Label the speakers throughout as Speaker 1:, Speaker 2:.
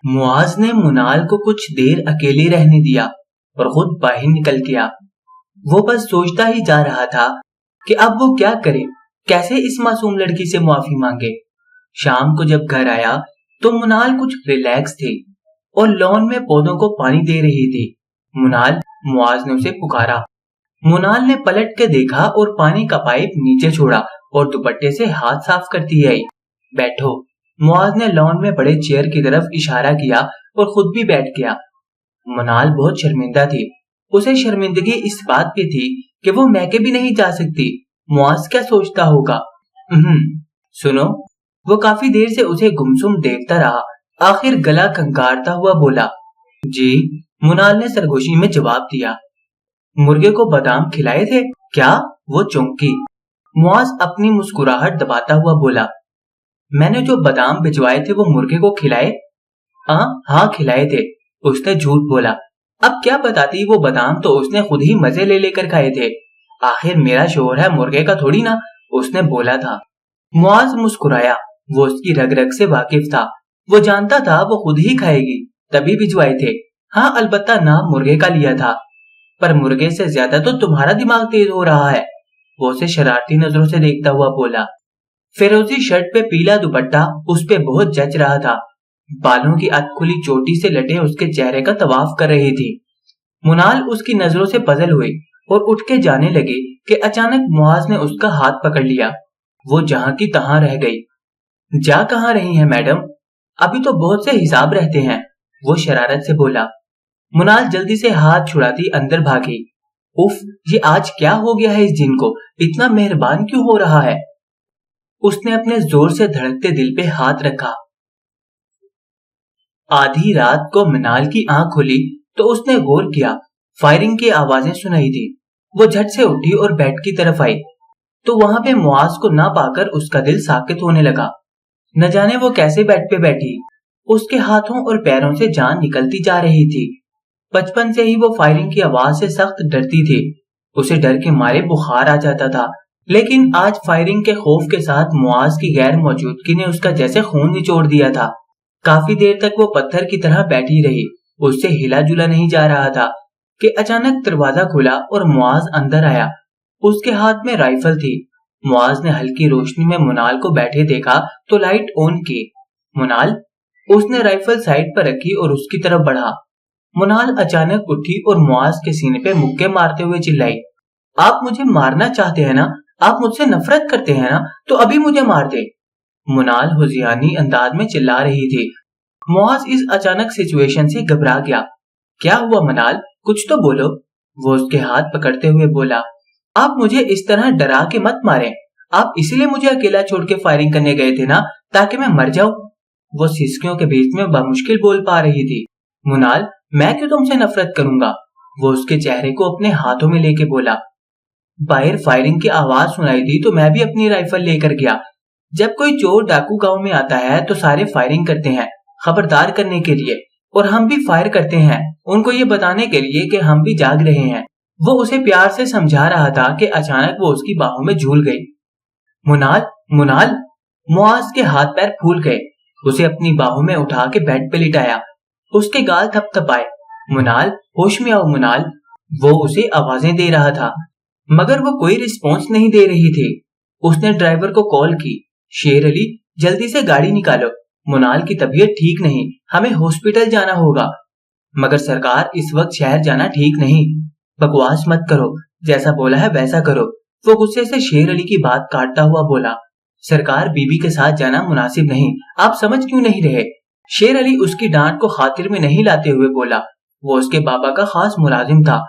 Speaker 1: मुआज ने मुनाल को कुछ देर अकेले रहने दिया और खुद बाहर निकल गया। वो बस सोचता ही जा रहा था कि अब वो क्या करे, कैसे इस मासूम लड़की से माफी मांगे। शाम को जब घर आया तो मुनाल कुछ रिलैक्स थे और लॉन में पौधों को पानी दे रही थी। मुनाल, मुआज ने उसे पुकारा। मुनाल ने पलट के देखा और पानी का पाइप नीचे छोड़ा और दुपट्टे से हाथ साफ करती आई। बैठो। मुआज ने लॉन में बड़े चेयर की तरफ इशारा किया और खुद भी बैठ गया। मुनाल बहुत शर्मिंदा थी। उसे शर्मिंदगी इस बात पे थी कि वो मैके भी नहीं जा सकती। मुआज क्या सोचता होगा। सुनो। वो काफी देर से उसे गुमसुम देखता रहा, आखिर गला खंगारता हुआ बोला, जी। मुनाल ने सरगोशी में जवाब दिया। मुर्गे को बादाम खिलाए थे क्या? वो चौंकी। मुआज अपनी मुस्कुराहट दबाता हुआ बोला, मैंने जो बादाम भिजवाए थे वो मुर्गे को खिलाए? हाँ खिलाए थे। उसने झूठ बोला। अब क्या बताती, वो बादाम तो उसने खुद ही मजे ले लेकर खाए थे। आखिर मेरा शोहर है, मुर्गे का थोड़ी ना, उसने बोला था। मुआज मुस्कुराया। वो उसकी रग रग से वाकिफ था। वो जानता था वो खुद ही खाएगी, तभी भिजवाए थे। हाँ, अलबत्ता नाम मुर्गे का लिया था, पर मुर्गे से ज्यादा तो तुम्हारा दिमाग तेज हो रहा है। वो उसे शरारती नजरों से देखता हुआ बोला। फिरोजी शर्ट पे पीला दुपट्टा उस पे बहुत जच रहा था। बालों की अधखुली चोटी से लटे उसके चेहरे का तवाफ कर रही थी। मुनाल उसकी नजरों से पजल हुई और उठ के जाने लगी कि अचानक मुआज ने उसका हाथ पकड़ लिया। वो जहां की तहां रह गई। जा कहां रही हैं मैडम? अभी तो बहुत से हिसाब रहते हैं, वो शरारत से बोला। मुनाल जल्दी से हाथ छुड़ाती अंदर भागी। उफ, ये आज क्या हो गया है इस जिन को, इतना मेहरबान क्यों हो रहा है? उसने अपने जोर से धड़कते दिल पे हाथ रखा। आधी रात को मिनाल की आंख खुली तो उसने गौर किया, फायरिंग की आवाजें सुनाई दी। वो झट से उठी और बेड की तरफ आई तो वहां पे मुआज को ना पाकर उसका दिल साकित होने लगा। न जाने वो कैसे बेड पे बैठी, उसके हाथों और पैरों से जान निकलती जा रही थी। बचपन से ही वो फायरिंग की आवाज से सख्त डरती थी। उसे डर के मारे बुखार आ जाता था, लेकिन आज फायरिंग के खौफ के साथ मुआज की गैर मौजूदगी ने उसका जैसे खून निचोड़ दिया था। काफी देर तक वो पत्थर की तरह बैठी रही, उससे हिला जुला नहीं जा रहा था कि अचानक दरवाजा खुला और मुआज अंदर आया। उसके हाथ में राइफल थी। मुआज ने हल्की रोशनी में मुनाल को बैठे देखा तो लाइट ऑन की। मुनाल, उसने राइफल साइड पर रखी और उसकी तरफ बढ़ा। मुनाल अचानक उठी और मुआज के सीने पे मुक्के मारते हुए चिल्लाई, आप मुझे मारना चाहते हैं ना? आप मुझसे नफरत करते हैं ना? तो अभी मुझे मार दे। मुनाल हुजियानी अंदाज में चिल्ला रही थी। मुआज इस अचानक सिचुएशन से घबरा गया। क्या हुआ मुनाल, कुछ तो बोलो, वो उसके हाथ पकड़ते हुए बोला। आप मुझे इस तरह डरा के मत मारें। आप इसीलिए मुझे अकेला छोड़ के फायरिंग करने गए थे ना, ताकि मैं मर जाऊं? वो सिसकियों के बीच में बामुश्किल बोल पा रही थी। मुनाल, मैं क्यों तुमसे नफरत करूंगा? वो उसके चेहरे को अपने हाथों में लेके बोला। बाहर फायरिंग की आवाज सुनाई दी तो मैं भी अपनी राइफल लेकर गया। जब कोई चोर डाकू गांव में आता है तो सारे फायरिंग करते हैं, खबरदार करने के लिए, और हम भी फायर करते हैं उनको ये बताने के लिए कि हम भी जाग रहे हैं। वो उसे प्यार से समझा रहा था कि अचानक वो उसकी बाहों में झूल गई। मुनाल, मुनाल, मुआज के हाथ पैर फूल गए। उसे अपनी बाहों में उठा के बेड पे लिटाया, उसके गाल थपथपाए। मुनाल, होश में आओ मुनाल, वो उसे आवाजें दे रहा था, मगर वो कोई रिस्पॉन्स नहीं दे रही थी। उसने ड्राइवर को कॉल की। शेर अली, जल्दी से गाड़ी निकालो, मुनाल की तबीयत ठीक नहीं, हमें हॉस्पिटल जाना होगा। मगर सरकार, इस वक्त शहर जाना ठीक नहीं। बकवास मत करो, जैसा बोला है वैसा करो, वो गुस्से से शेर अली की बात काटता हुआ बोला। सरकार, बीबी के साथ जाना मुनासिब नहीं, आप समझ क्यों नहीं रहे? शेर अली उसकी डांट को खातिर में नहीं लाते हुए बोला। वो उसके बाबा का खास मुलाजिम था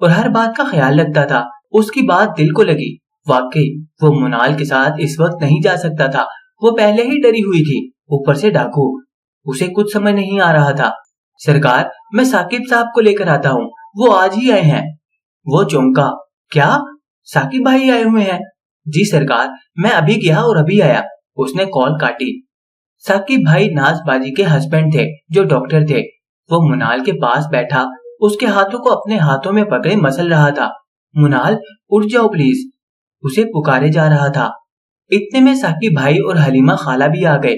Speaker 1: और हर बात का ख्याल रखता था। उसकी बात दिल को लगी। वाकई वो मुनाल के साथ इस वक्त नहीं जा सकता था। वो पहले ही डरी हुई थी, ऊपर से डाकू। उसे कुछ समझ नहीं आ रहा था। सरकार, मैं साकिब साहब को लेकर आता हूँ, वो आज ही आए हैं। वो चौंका। क्या, साकिब भाई आए हुए हैं? जी सरकार, मैं अभी गया और अभी आया। उसने कॉल काटी। साकिब भाई नाजबाजी के हस्बैंड थे, जो डॉक्टर थे। वो मुनाल के पास बैठा, उसके हाथों को अपने हाथों में पकड़े मसल रहा था। मुनाल, उठ जाओ प्लीज, उसे पुकारे जा रहा था। इतने में साकिब भाई और हलीमा खाला भी आ गए।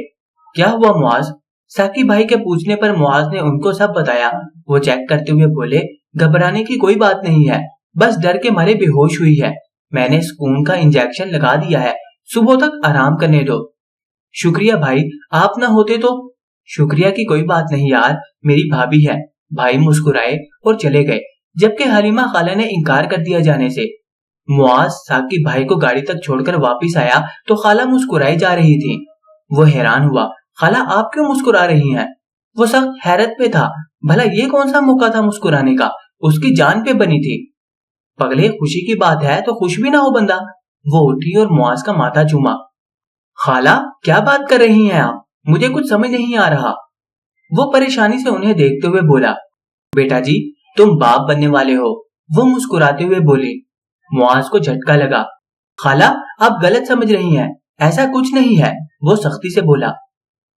Speaker 1: क्या हुआ मुआज? साकी भाई के पूछने पर मुआज ने उनको सब बताया। वो चेक करते हुए बोले, घबराने की कोई बात नहीं है, बस डर के मारे बेहोश हुई है। मैंने सुकून का इंजेक्शन लगा दिया है, सुबह तक आराम करने दो। शुक्रिया भाई, आप ना होते तो। शुक्रिया की कोई बात नहीं यार, मेरी भाभी है। भाई मुस्कुराए और चले गए, जबकि हलीमा खाला ने इनकार कर दिया जाने से। मुआज साकी भाई को गाड़ी तक छोड़कर वापस आया तो खाला मुस्कुराई जा रही थी। वो हैरान हुआ, खाला आप क्यों मुस्कुरा रही हैं? वो सख्त हैरत में था, भला ये कौन सा मौका था मुस्कुराने का, उसकी जान पे बनी थी। पगले, खुशी की बात है तो खुश भी ना हो बंदा। वो उठी और मुआज का माथा चूमा। खाला क्या बात कर रही हैं आप, मुझे कुछ समझ नहीं आ रहा। वो परेशानी से उन्हें देखते हुए बोला, बेटा जी तुम बाप बनने वाले हो। वो मुस्कुराते हुए बोली। मुआज को झटका लगा। खाला आप गलत समझ रही हैं, ऐसा कुछ नहीं है। वो सख्ती से बोला।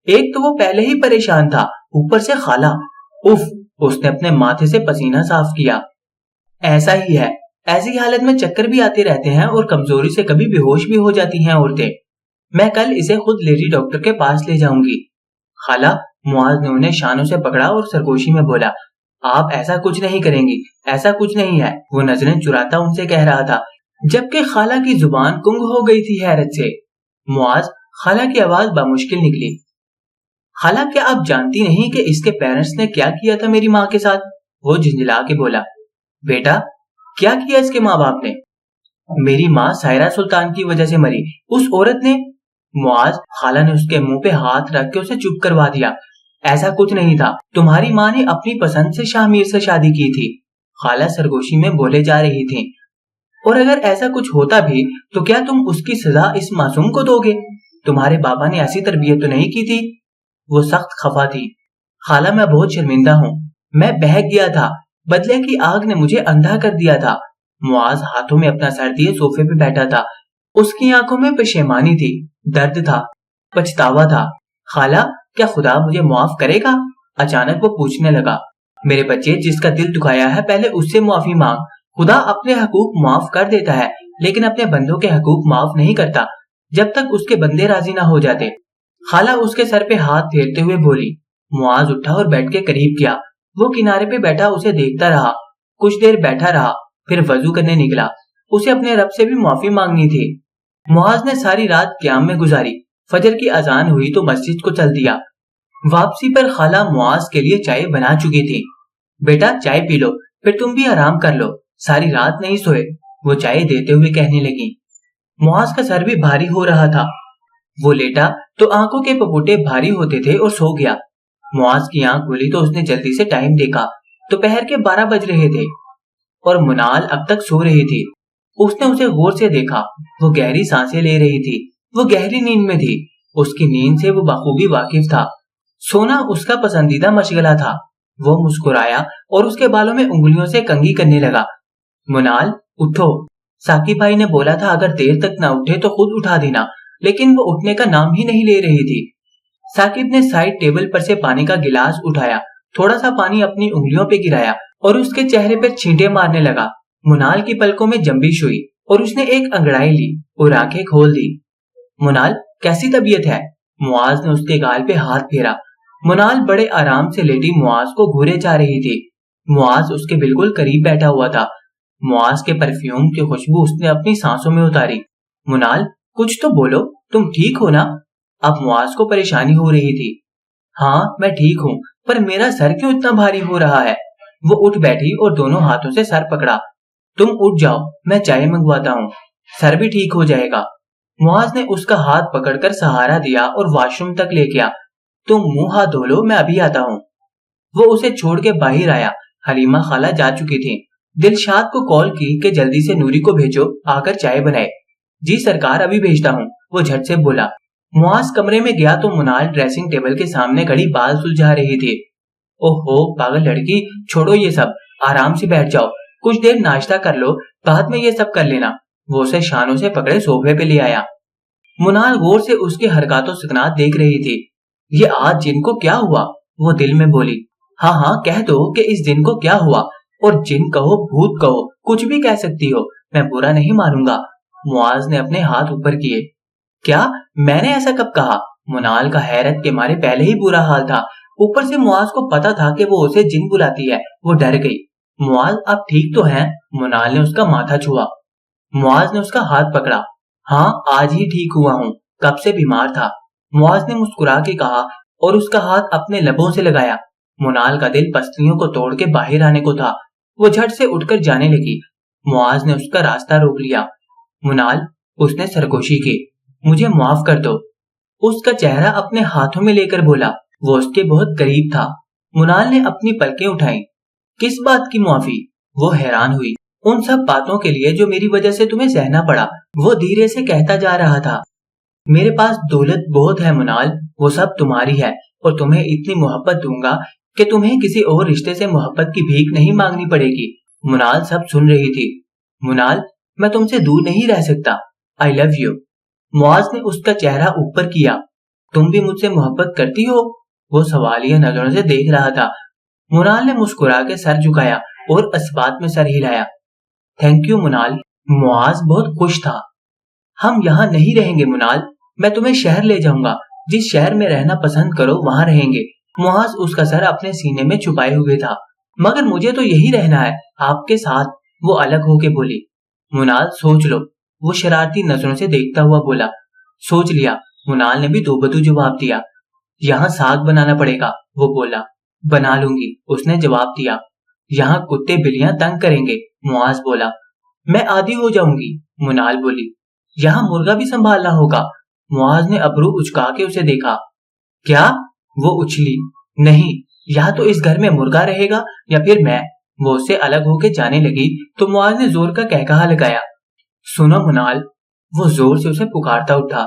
Speaker 1: एक तो वो पहले ही परेशान था, ऊपर से खाला। उफ, उसने अपने माथे से पसीना साफ किया। ऐसा ही है, ऐसी हालत में चक्कर भी आते रहते हैं और कमजोरी से कभी बेहोश भी हो जाती हैं औरतें। मैं कल इसे खुद लेडी डॉक्टर के पास ले जाऊंगी। खाला, मुआज ने उन्हें शानों से पकड़ा और सरगोशी में बोला, आप ऐसा कुछ नहीं करेंगी, ऐसा कुछ नहीं है। वो नजरें चुराता उनसे कह रहा था, जबकि खाला की जुबान कुंग हो गई थी हैरत से। मुआज, खाला की आवाज बामुश्किल निकली। खाला क्या आप जानती नहीं कि इसके पेरेंट्स ने क्या किया था मेरी माँ के साथ? वो झिंझला के बोला। बेटा क्या किया इसके माँ बाप ने? मेरी माँ सायरा सुल्तान की वजह से मरी, उस औरत ने। मुआज, खाला ने उसके मुंह पे हाथ रख के उसे चुप करवा दिया। ऐसा कुछ नहीं था, तुम्हारी माँ ने अपनी पसंद से शाहमीर से शादी की थी। खाला सरगोशी में बोले जा रही थी। और अगर ऐसा कुछ होता भी तो क्या तुम उसकी सजा इस मासूम को दोगे? तुम्हारे बाबा ने ऐसी तरबियत तो नहीं की थी। वो सख्त खफा थी। खाला मैं बहुत शर्मिंदा हूँ, मैं बहक गया था, बदले की आग ने मुझे अंधा कर दिया था। मुआज हाथों में अपना सर दिए सोफे पे बैठा था। उसकी आंखों में पशेमानी थी, दर्द था, पछतावा था। खाला क्या खुदा मुझे माफ करेगा? अचानक वो पूछने लगा। मेरे बच्चे, जिसका दिल दुखाया है पहले उससे माफी मांग। खुदा अपने हकूक माफ कर देता है, लेकिन अपने बंदों के हकूक माफ नहीं करता जब तक उसके बंदे राजी ना हो जाते। खाला उसके सर पे हाथ फेरते हुए बोली। मुआज उठा और बेड के करीब गया। वो किनारे पे बैठा उसे देखता रहा। कुछ देर बैठा रहा, फिर वजू करने निकला। उसे अपने रब से भी माफी मांगनी थी। मुआज ने सारी रात क़याम में गुजारी। फजर की अजान हुई तो मस्जिद को चल दिया। वापसी पर खाला मुआज के लिए चाय बना चुकी थी। बेटा चाय पी लो, फिर तुम भी आराम कर लो, सारी रात नहीं सोए। वो चाय देते हुए कहने लगी। मुआज का सर भी भारी हो रहा था। वो लेटा तो आंखों के पपोटे भारी होते थे और सो गया। मुआज की आंख खुली तो उसने जल्दी से टाइम देखा। दोपहर के 12 बज रहे थे और मुनाल अब तक सो रही थी। उसने उसे गौर से देखा। वो गहरी सांसें ले रही थी। वो गहरी नींद में थी। उसकी नींद से वो बखूबी वाकिफ था। सोना उसका पसंदीदा मशगला था। वो मुस्कुराया और उसके बालों में उंगलियों से कंघी करने लगा। मुनाल उठो, साकिब भाई ने बोला था अगर देर तक ना उठे तो खुद उठा देना, लेकिन वो उठने का नाम ही नहीं ले रही थी। साकिब ने साइड टेबल पर से पानी का गिलास उठाया, थोड़ा सा पानी अपनी उंगलियों पे गिराया और उसके चेहरे पर छींटे मारने लगा। मुनाल की पलकों में जंबिश हुई और उसने एक अंगड़ाई ली और आंखें खोल दी। मुनाल कैसी तबीयत है? मुआज ने उसके गाल पे हाथ फेरा। मुनाल बड़े आराम से लेटी मुआज को घूरे जा रही थी। मुआज उसके बिल्कुल करीब बैठा हुआ था। मुआज के परफ्यूम की खुशबू उसने अपनी सांसों में उतारी। मुनाल कुछ तो बोलो, तुम ठीक हो ना? अब मुआज को परेशानी हो रही थी। हाँ मैं ठीक हूँ, पर मेरा सर क्यों इतना भारी हो रहा है? वो उठ बैठी और दोनों हाथों से सर पकड़ा। तुम उठ जाओ, मैं चाय मंगवाता हूँ, सर भी ठीक हो जाएगा। मुआज ने उसका हाथ पकड़कर सहारा दिया और वॉशरूम तक ले गया। तुम मुंह हाथ धो लो, मैं अभी आता हूँ। वो उसे छोड़ के बाहर आया। हलीमा खाला जा चुकी थी। दिलशाद को कॉल की कि जल्दी से नूरी को भेजो, आकर चाय बनाए। जी सरकार, अभी भेजता हूँ, वो झट से बोला। मुआज कमरे में गया तो मुनाल ड्रेसिंग टेबल के सामने खड़ी बाल सुलझा रही थी। ओहो पागल लड़की, छोड़ो ये सब, आराम से बैठ जाओ, कुछ देर नाश्ता कर लो, बाद में ये सब कर लेना। वो उसे शानों से पकड़े सोफे पे ले आया। मुनाल गौर से उसके हरकतों सुकनात देख रही थी। ये आज जिन को क्या हुआ? वो दिल में बोली। हाँ हाँ कह दो कि इस दिन को क्या हुआ, और जिन कहो भूत कहो, कुछ भी कह सकती हो, मैं बुरा नहीं मानूंगा। मुआज ने अपने हाथ ऊपर किए। क्या? मैंने ऐसा कब कहा? منال کا حیرت کے مارے پہلے ہی برا حال تھا، اوپر سے معاذ کو پتا تھا کہ وہ اسے جن بلاتی ہے۔ وہ ڈر گئی۔ معاذ آپ ٹھیک تو ہیں؟ منال نے اس کا ماتھا چھوا۔ معاذ نے اس کا ہاتھ پکڑا۔ ہاں آج ہی ٹھیک ہوا ہوں، کب سے بیمار تھا، معاذ نے مسکرا کے کہا اور اس کا ہاتھ اپنے لبوں سے لگایا۔ منال کا دل پسلیوں کو توڑ کے باہر آنے کو تھا، وہ جھٹ سے اٹھ کر جانے لگی۔ معاذ نے اس کا راستہ روک لیا۔ منال، اس نے سرگوشی کی، مجھے معاف کر دو۔ اس کا چہرہ اپنے ہاتھوں میں لے کر بولا، وہ اس کے بہت قریب تھا۔ منال نے اپنی پلکیں اٹھائیں۔ کس بات کی معافی؟ وہ حیران ہوئی۔ ان سب باتوں کے لیے جو میری وجہ سے تمہیں سہنا پڑا، وہ دھیرے سے کہتا جا رہا تھا۔ میرے پاس دولت بہت ہے منال، وہ سب تمہاری ہے، اور تمہیں اتنی محبت دوں گا کہ تمہیں کسی اور رشتے سے محبت کی بھیک نہیں مانگنی پڑے گی۔ منال سب سن رہی تھی۔ منال، میں تم سے دور نہیں رہ سکتا، I love you۔ معاذ نے اس کا چہرہ اوپر کیا۔ تم بھی مجھ سے محبت کرتی ہو؟ وہ سوالیہ نظروں سے دیکھ رہا تھا۔ منال نے مسکرا کے سر جھکایا اور اسبات میں سر ہلایا۔ تھینک یو منال۔ معاذ بہت خوش تھا۔ ہم یہاں نہیں رہیں گے منال، میں تمہیں شہر لے جاؤں گا، جس شہر میں رہنا پسند کرو وہاں رہیں گے۔ معاذ اس کا سر اپنے سینے میں چھپائے ہوئے تھا۔ مگر مجھے تو یہی رہنا ہے آپ کے ساتھ، وہ الگ ہو کے بولی۔ منال سوچ لو، وہ شرارتی نظروں سے دیکھتا ہوا بولا۔ سوچ لیا، منال نے بھی دو بدو جواب دیا۔ یہاں ساگ بنانا پڑے گا، وہ بولا۔ بنا لوں گی، اس نے جواب دیا۔ یہاں کتے بلیاں تنگ کریں گے، معاذ بولا۔ میں عادی ہو جاؤں گی، منال بولی۔ یہاں مرغا بھی سنبھالنا ہوگا، معاذ نے ابرو اچکا کے اسے دیکھا۔ کیا؟ وہ اچھلی۔ نہیں، یا تو اس گھر میں مرغا رہے گا یا پھر میں۔ وہ اس سے الگ ہو کے جانے لگی تو معاذ نے زور کا کہکہا لگایا۔ سنو منال، وہ زور سے اسے پکارتا اٹھا۔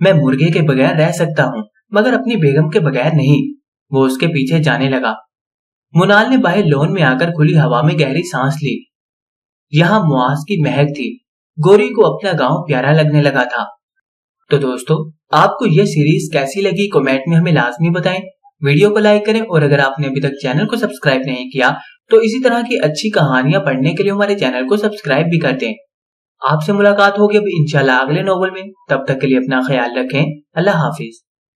Speaker 1: میں مرغے کے بغیر رہ سکتا ہوں مگر اپنی بیگم کے بغیر نہیں۔ وہ اس کے پیچھے جانے لگا۔ منال نے باہر لون میں آ کر کھلی ہوا میں گہری سانس لی۔ یہاں معاذ کی مہک تھی، گوری کو اپنا گاؤں پیارا لگنے لگا تھا۔ تو دوستو، آپ کو یہ سیریز کیسی لگی کمنٹ میں ہمیں لازمی بتائیں، ویڈیو کو لائک کریں، اور اگر آپ نے ابھی تک چینل کو سبسکرائب نہیں کیا تو اسی طرح کی اچھی کہانیاں پڑھنے کے لیے ہمارے چینل کو سبسکرائب بھی کر دیں۔ آپ سے ملاقات ہوگی اب انشاءاللہ اگلے ناول میں، تب تک کے لیے اپنا خیال رکھیں۔ اللہ حافظ۔